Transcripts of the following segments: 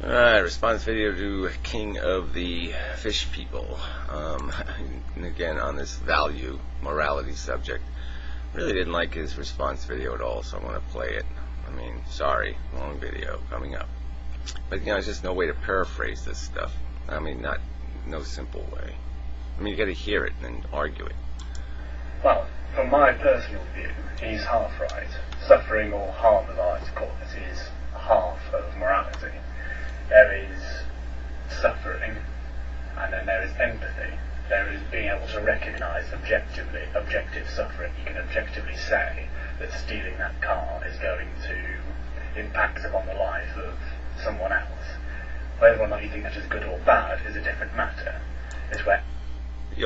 Alright, response video to King of the Fish People. And again, on this value, morality subject. Really didn't like his response video at all, so I'm going to play it. I mean, sorry, long video coming up. But, you know, there's just no way to paraphrase this stuff. I mean, no simple way. I mean, you got to hear it and then argue it. Well, from my personal view, he's half right. Suffering or harm, as I like to call it, is half of morality. There is suffering, and then there is empathy. There is being able to recognise objective suffering. You can objectively say that stealing that car is going to impact upon the life of someone else. Whether or not you think that is good or bad is a different matter. It's where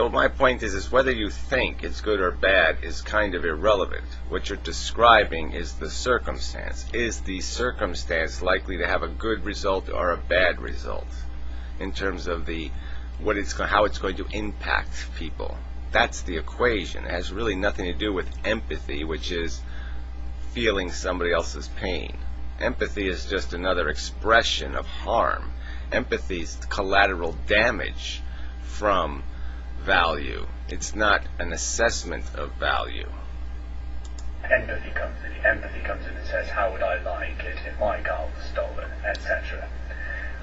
My point is whether you think it's good or bad is kind of irrelevant. What you're describing is the circumstance. Is the circumstance likely to have a good result or a bad result in terms of how it's going to impact people? That's the equation. It has really nothing to do with empathy, which is feeling somebody else's pain. Empathy is just another expression of harm. Empathy is collateral damage from value. It's not an assessment of value. empathy comes in. Empathy comes in and says, how would I like it if my car was stolen, etc.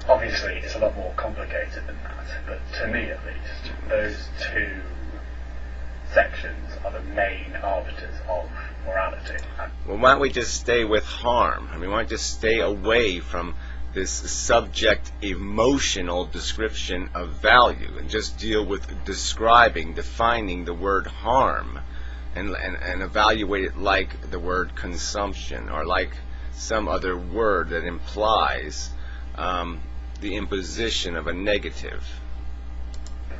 Obviously, it's a lot more complicated than that, but to me at least, those two sections are the main arbiters of morality. Well, why don't we just stay with harm? I mean, why don't we just stay away from this subject emotional description of value and just deal with defining the word harm and evaluate it like the word consumption or like some other word that implies the imposition of a negative.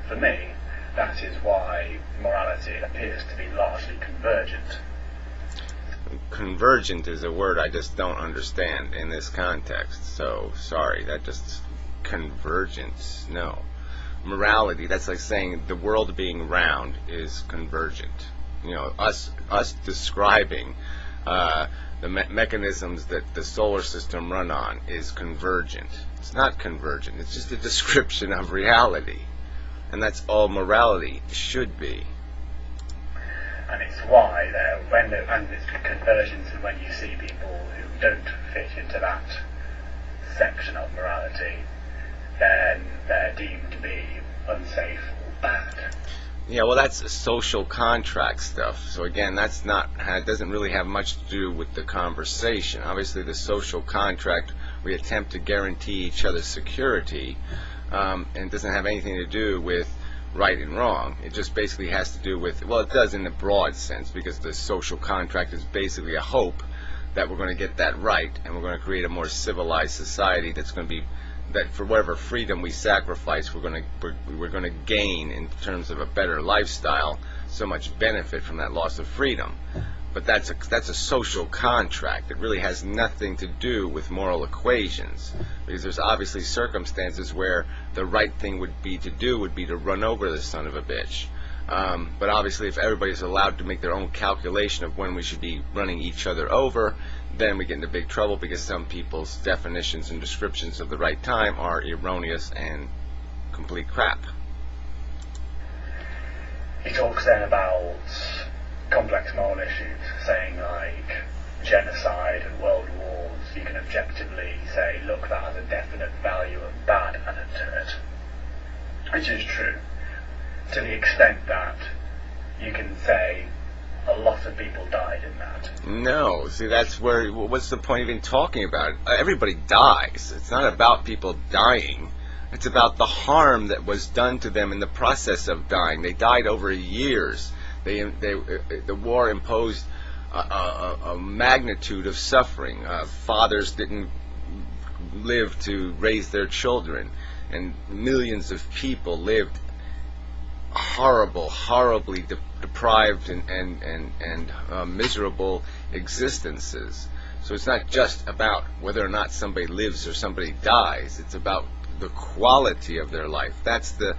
For me, that is why morality appears to be largely convergent. Convergent is a word I just don't understand in this context, so sorry, that just convergence, no. Morality, that's like saying the world being round is convergent. You know, us describing the mechanisms that the solar system run on is convergent. It's not convergent, it's just a description of reality. And that's all morality should be. And it's why and it's convergence, and when you see people who don't fit into that section of morality, then they're deemed to be unsafe or bad. Yeah, well, that's social contract stuff. So again, it doesn't really have much to do with the conversation. Obviously, the social contract, we attempt to guarantee each other's security, and it doesn't have anything to do with right and wrong. It just basically has to do with, well, it does in the broad sense, because the social contract is basically a hope that we're going to get that right, and we're going to create a more civilized society that's going to be, that for whatever freedom we sacrifice, we're going to gain in terms of a better lifestyle, so much benefit from that loss of freedom. But that's a social contract. It really has nothing to do with moral equations, because there's obviously circumstances where the right thing would be to run over the son of a bitch. But obviously, if everybody's allowed to make their own calculation of when we should be running each other over, then we get into big trouble, because some people's definitions and descriptions of the right time are erroneous and complete crap. He talks then about complex moral issues, saying like genocide and world wars. You can objectively say, look, that has a definite value of bad added to it, which is true, to the extent that you can say a lot of people died in that. No, see, that's what's the point of even talking about it? Everybody dies. It's not about people dying. It's about the harm that was done to them in the process of dying. They died over years. The war imposed a magnitude of suffering. Fathers didn't live to raise their children, and millions of people lived horribly deprived and miserable existences. So it's not just about whether or not somebody lives or somebody dies. It's about the quality of their life. That's the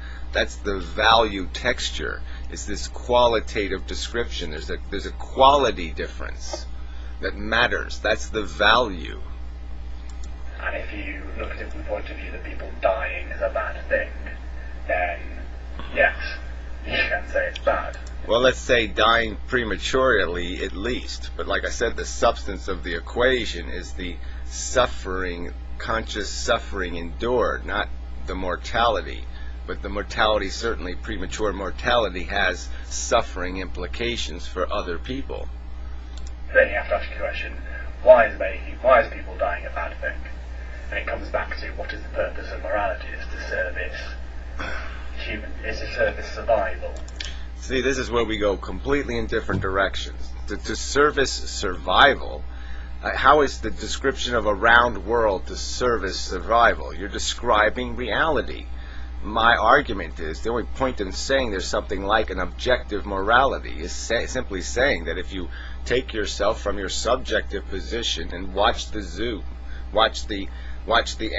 value texture. It's this qualitative description. There's a quality difference that matters. That's the value. And if you look at it from the point of view that people dying is a bad thing, then yes, you can say it's bad. Well, let's say dying prematurely at least. But like I said, the substance of the equation is the suffering, conscious suffering endured, not the mortality. But the mortality, certainly premature mortality, has suffering implications for other people. Then you have to ask the question, why is people dying a bad thing? And it comes back to what is the purpose of morality? It's to service it's to service survival. See, this is where we go completely in different directions. To service survival, how is the description of a round world to service survival? You're describing reality. My argument is, the only point in saying there's something like an objective morality is simply saying that if you take yourself from your subjective position and watch the zoo, watch the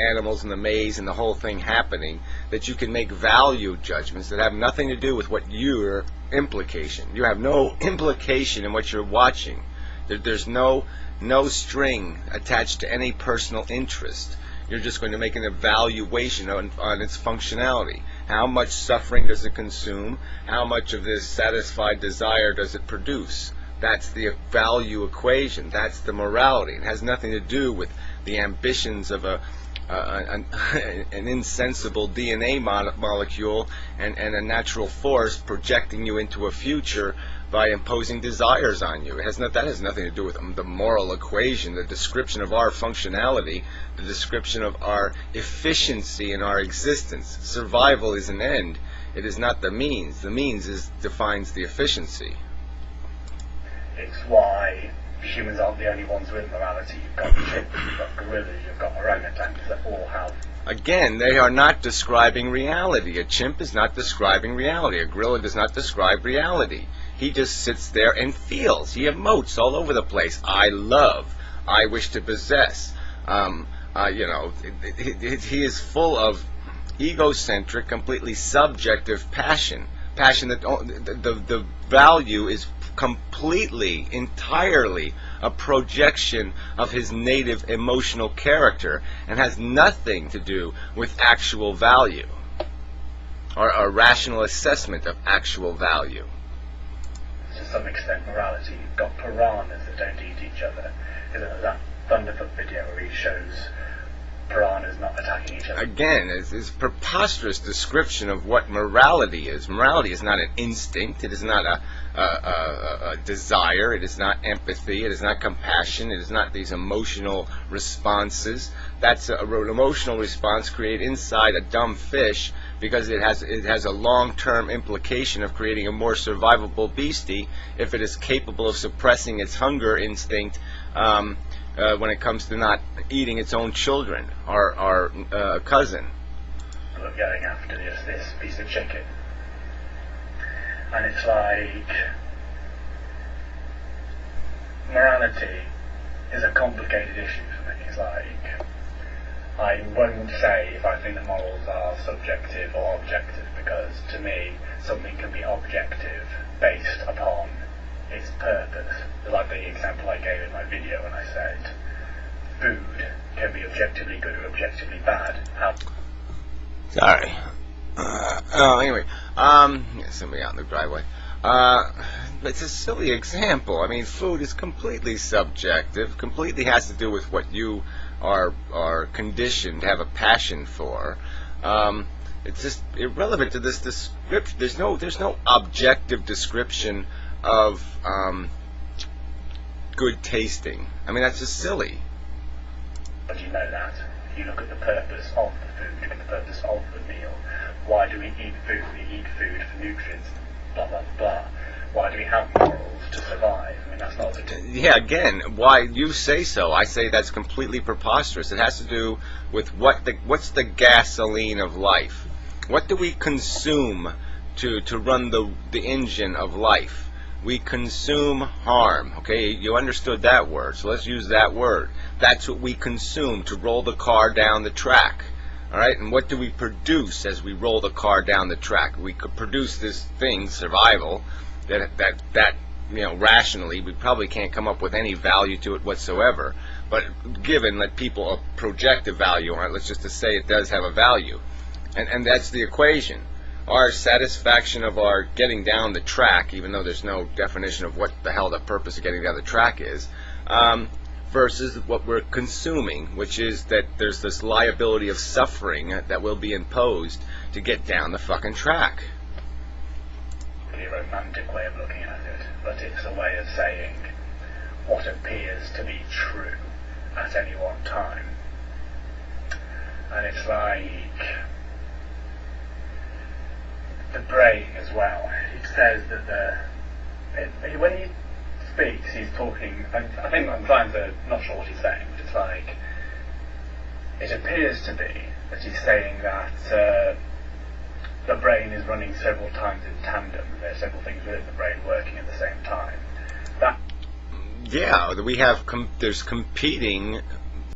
animals in the maze and the whole thing happening, that you can make value judgments that have nothing to do with what your implication. You have no implication in what you're watching. There's no string attached to any personal interest. You're just going to make an evaluation on its functionality. How much suffering does it consume? How much of this satisfied desire does it produce? That's the value equation. That's the morality. It has nothing to do with the ambitions of an insensible DNA molecule and a natural force projecting you into a future by imposing desires on you. That has nothing to do with the moral equation, the description of our functionality, the description of our efficiency in our existence. Survival is an end. It is not the means. The means defines the efficiency. It's why humans aren't the only ones with morality. You've got chimps, you've got gorillas, you've got orangutans that all have. Again, they are not describing reality. A chimp is not describing reality. A gorilla does not describe reality. He just sits there and feels. He emotes all over the place. I love. I wish to possess. He is full of egocentric, completely subjective passion. Passion that the value is completely, entirely a projection of his native emotional character and has nothing to do with actual value or a rational assessment of actual value. To some extent, morality. You've got piranhas that don't eat each other. There's that Thunderfoot video where he shows piranhas not attacking each other. Again, it's preposterous description of what morality is. Morality is not an instinct. It is not a desire. It is not empathy. It is not compassion. It is not these emotional responses. That's an emotional response created inside a dumb fish because it has a long-term implication of creating a more survivable beastie if it is capable of suppressing its hunger instinct when it comes to not eating its own children or cousin. Look, going after this piece of chicken, and it's like morality is a complicated issue for me. It's like I won't say if I think that morals are subjective or objective, because to me something can be objective based upon its purpose. Like the example I gave in my video when I said food can be objectively good or objectively bad. Sorry. Anyway, somebody out in the driveway. It's a silly example. I mean, food is completely subjective, completely has to do with what you are conditioned to have a passion for. It's just irrelevant to this description. There's no objective description of good tasting. I mean, that's just silly. But you know that. You look at the purpose of the food, look at the purpose of the meal. Why do we eat food? We eat food for nutrients, blah, blah, blah. Why do we have morals? To survive. I mean, that's not the Yeah, again, why you say so. I say that's completely preposterous. It has to do with what's the gasoline of life? What do we consume to run the engine of life? We consume harm. Okay, you understood that word, so let's use that word. That's what we consume to roll the car down the track. All right, and what do we produce as we roll the car down the track? We could produce this thing, survival, that rationally we probably can't come up with any value to it whatsoever. but given that people project a value on it, let's just to say it does have a value. And that's the equation. Our satisfaction of our getting down the track, even though there's no definition of what the hell the purpose of getting down the track is, versus what we're consuming, which is that there's this liability of suffering that will be imposed to get down the fucking track. A romantic way of looking at it, but it's a way of saying what appears to be true at any one time. And it's like the brain as well. It says that when he speaks, he's talking, I think I'm not sure what he's saying, but it's like, it appears to be that he's saying that the brain is running several times in tandem. There are several things within the brain working at the same time. Yeah, we have there's competing